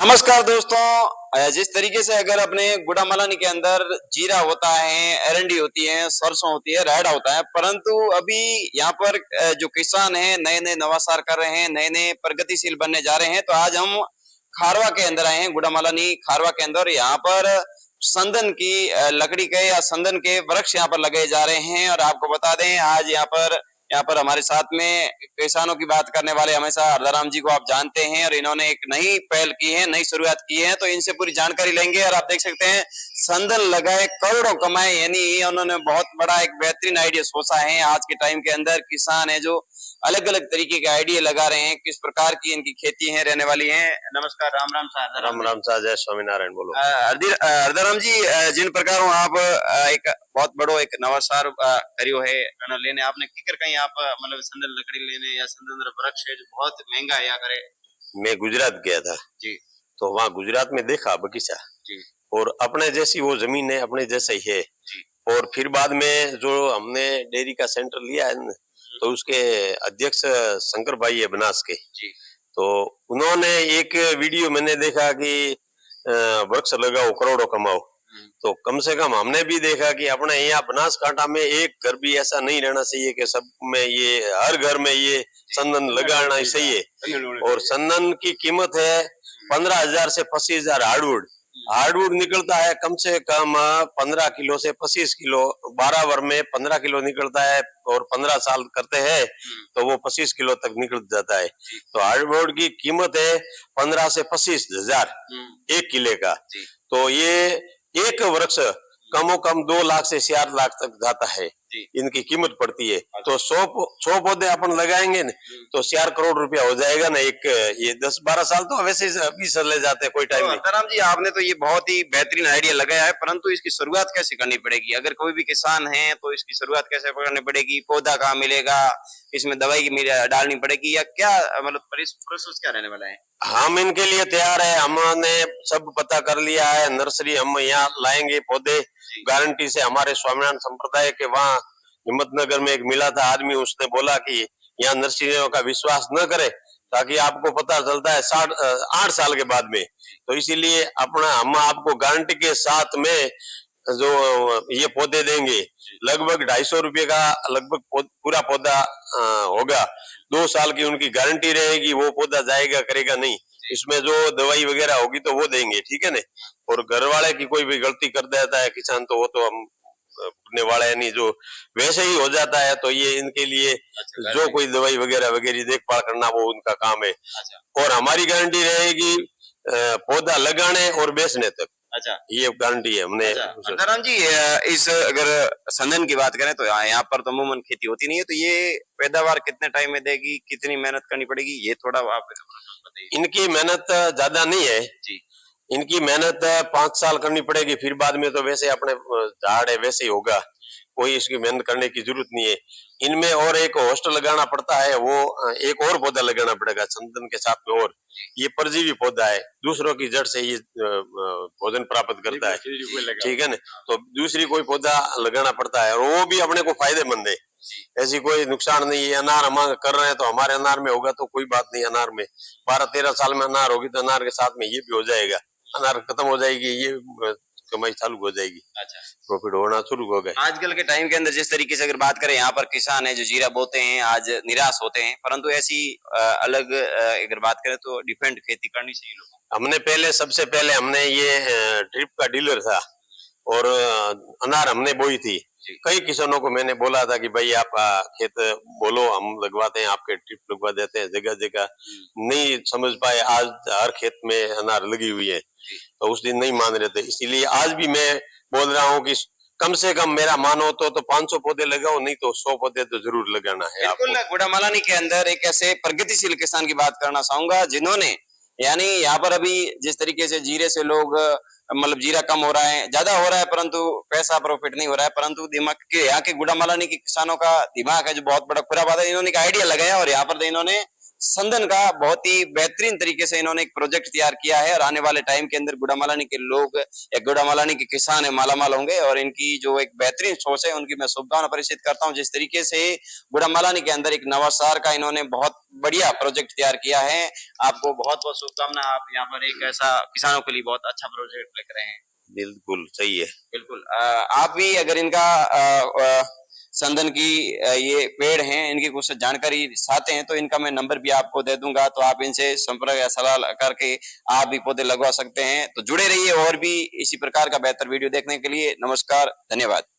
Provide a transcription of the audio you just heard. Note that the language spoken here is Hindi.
नमस्कार दोस्तों, जिस तरीके से अगर अपने गुड़ामलानी के अंदर जीरा होता है, एरंडी होती है, सरसों होती है, रायता होता है, परंतु अभी यहाँ पर जो किसान हैं नए नए नवाचार कर रहे हैं, नए नए प्रगतिशील बनने जा रहे हैं। तो आज हम खारवा के अंदर आए हैं, गुड़ामलानी खारवा के अंदर। यहाँ पर संदन की लकड़ी के या संदन के वृक्ष यहाँ पर लगाए जा रहे हैं। और आपको बता दें, आज यहाँ पर हमारे साथ में किसानों की बात करने वाले हमेशा हरदाराम जी को आप जानते हैं, और इन्होंने एक नई पहल की है, नई शुरुआत की है। तो इनसे पूरी जानकारी लेंगे। और आप देख सकते हैं, संदन लगाए करोड़ों कमाए, यानी उन्होंने बहुत बड़ा एक बेहतरीन आइडिया सोचा है। आज के टाइम के अंदर किसान है जो अलग अलग तरीके के आइडिया लगा रहे हैं, किस प्रकार की इनकी खेती है रहने वाली है। नमस्कार, राम राम साहब। राम राम साहब, जय स्वामीनारायण। बोलो हरदाराम जी, जिन प्रकार आप एक बहुत बड़ो एक नवाचार करियो है लेने आपने किकर कहीं आप मतलब संदन लकड़ी लेने या संदन वृक्ष है जो बहुत महंगा है या करे। मैं गुजरात गया था जी। तो वहाँ गुजरात में देखा बगीचा जी। और अपने जैसी वो जमीन है, अपने जैसा ही है। जी। और फिर बाद में जो हमने डेयरी का सेंटर लिया है न, तो उसके अध्यक्ष शंकर भाई है बनास के। जी। तो उन्होंने एक वीडियो मैंने देखा कि वृक्ष लगाओ करोड़ों कमाओ। तो कम से कम हमने भी देखा कि अपने यहाँ बनासकांठा में एक घर भी ऐसा नहीं रहना चाहिए कि सब में ये हर घर में ये संदन लगाना ही सही है। और संदन की कीमत है 15,000 से 25,000। हार्डवुड निकलता है कम से कम 15 किलो से 25 किलो, 12 वर में 15 किलो निकलता है। और 15 साल करते हैं तो वो 25 किलो तक निकल जाता है। तो हार्डवुड की कीमत है 15 से 25,000 एक किले का। तो ये एक वृक्ष कमो कम 2 लाख से 4 लाख तक जाता है, इनकी कीमत पड़ती है। तो 100 पौधे अपन लगाएंगे न तो 4 करोड़ रुपया हो जाएगा ना। एक ये 10-12 साल तो वैसे अभी चले जाते हैं, कोई टाइम नहीं। राम जी, आपने तो ये बहुत ही बेहतरीन आइडिया लगाया है, परंतु इसकी शुरुआत कैसे करनी पड़ेगी? अगर कोई भी किसान है तो इसकी शुरुआत कैसे करनी पड़ेगी? पौधा कहाँ मिलेगा? इसमें दवाई की डालनी पड़ेगी या क्या, मतलब प्रोसेस क्या रहने वाला है? हम इनके लिए तैयार है। हमने सब पता कर लिया है। नर्सरी हम यहाँ लाएंगे पौधे गारंटी से। हमारे स्वामीनारायण संप्रदाय के वहाँ हिम्मतनगर में एक मिला था आदमी, उसने बोला कि यहाँ नर्सरियों का विश्वास न करे, ताकि आपको पता चलता है 8 साल के बाद में। तो इसीलिए हम आपको गारंटी के साथ में जो ये पौधे देंगे, लगभग 250 रुपये का लगभग पूरा पौधा होगा। 2 साल की उनकी गारंटी रहेगी, वो पौधा जाएगा करेगा नहीं। इसमें जो दवाई वगैरह होगी तो वो देंगे, ठीक है ना। और घर वाले की कोई भी गलती कर देता है किसान, तो वो तो हम करने वाले नहीं, जो वैसे ही हो जाता है। तो ये इनके लिए जो कोई दवाई वगैरह वगैरह देखभाल करना वो उनका काम है। और हमारी गारंटी रहेगी पौधा लगाने और बेचने तक। अच्छा, ये गारंटी है हमने। हरदाराम जी, इस अगर संदन की बात करें तो यहाँ पर तो अमूमन खेती होती नहीं है, तो ये पैदावार कितने टाइम में देगी, कितनी मेहनत करनी पड़ेगी, ये थोड़ा आप बताइए। इनकी मेहनत ज्यादा नहीं है जी। इनकी मेहनत 5 साल करनी पड़ेगी, फिर बाद में तो वैसे अपने झाड़ है वैसे ही होगा, कोई इसकी मेहनत करने की जरूरत नहीं है। इनमें और एक होस्ट लगाना पड़ता है, वो एक और पौधा लगाना पड़ेगा संदन के साथ में। और ये परजीवी पौधा है, दूसरों की जड़ से ये भोजन प्राप्त करता है, ठीक है ना। तो दूसरी कोई पौधा लगाना पड़ता है और वो भी अपने को फायदेमंद है, ऐसी कोई नुकसान नहीं है। अनार हम कर रहे हैं तो हमारे अनार में होगा तो कोई बात नहीं। अनार में 12-13 साल में अनार होगी तो अनार के साथ में ये भी हो जाएगा। अनार खत्म हो जाएगी, ये कमाई चालू हो जाएगी। अच्छा, प्रॉफिट होना शुरू हो गए। आजकल के टाइम के अंदर जिस तरीके से अगर बात करें, यहाँ पर किसान है जो जीरा बोते हैं आज निराश होते हैं, परंतु ऐसी अलग अगर बात करें तो डिफरेंट खेती करनी चाहिए लोगों को। हमने सबसे पहले हमने ये ड्रिप का डीलर था और अनार हमने बोई थी। कई किसानों को मैंने बोला था कि भाई आप खेत बोलो, हम लगवाते हैं, आपके ड्रिप लगवा देते हैं। जगह जगह नहीं समझ पाए, आज हर खेत में अनार लगी हुई है, तो उस दिन नहीं मान रहे थे। इसीलिए आज भी मैं बोल रहा हूँ कि कम से कम मेरा मानो तो 500 पौधे लगाओ, नहीं तो 100 पौधे तो जरूर लगाना है। बिल्कुल, गुड़ामलानी के अंदर एक ऐसे प्रगतिशील किसान की बात करना चाहूंगा जिन्होंने, यानी यहाँ पर अभी जिस तरीके से जीरे से लोग मतलब जीरा कम हो रहा है, ज्यादा हो रहा है, परंतु पैसा प्रॉफिट नहीं हो रहा है, परंतु दिमाग के यहाँ के गुड़ामलानी के किसानों का दिमाग है जो बहुत बड़ा खुरा बात है। इन्होंने एक आइडिया लगाया और यहाँ पर इन्होंने संदन का बहुत ही बेहतरीन तरीके से इन्होंने एक प्रोजेक्ट तैयार किया है। और आने वाले टाइम के अंदर गुड़ामलानी के लोग या गुड़ामलानी के किसान है मालामाल होंगे। और इनकी जो एक बेहतरीन सोच है उनकी मैं शुभकामना परिचित करता हूँ। जिस तरीके से गुड़ामलानी के अंदर एक नवाचार का इन्होंने बहुत बढ़िया प्रोजेक्ट तैयार किया है। आपको बहुत बहुत शुभकामना। आप यहाँ पर एक ऐसा किसानों के लिए बहुत अच्छा प्रोजेक्ट लेकर रहे हैं। बिल्कुल सही है। बिल्कुल आप भी अगर इनका संदन की ये पेड़ हैं, इनकी कुछ जानकारी चाहते हैं तो इनका मैं नंबर भी आपको दे दूंगा, तो आप इनसे संपर्क या सलाह करके आप भी पौधे लगवा सकते हैं। तो जुड़े रहिए और भी इसी प्रकार का बेहतर वीडियो देखने के लिए। नमस्कार, धन्यवाद।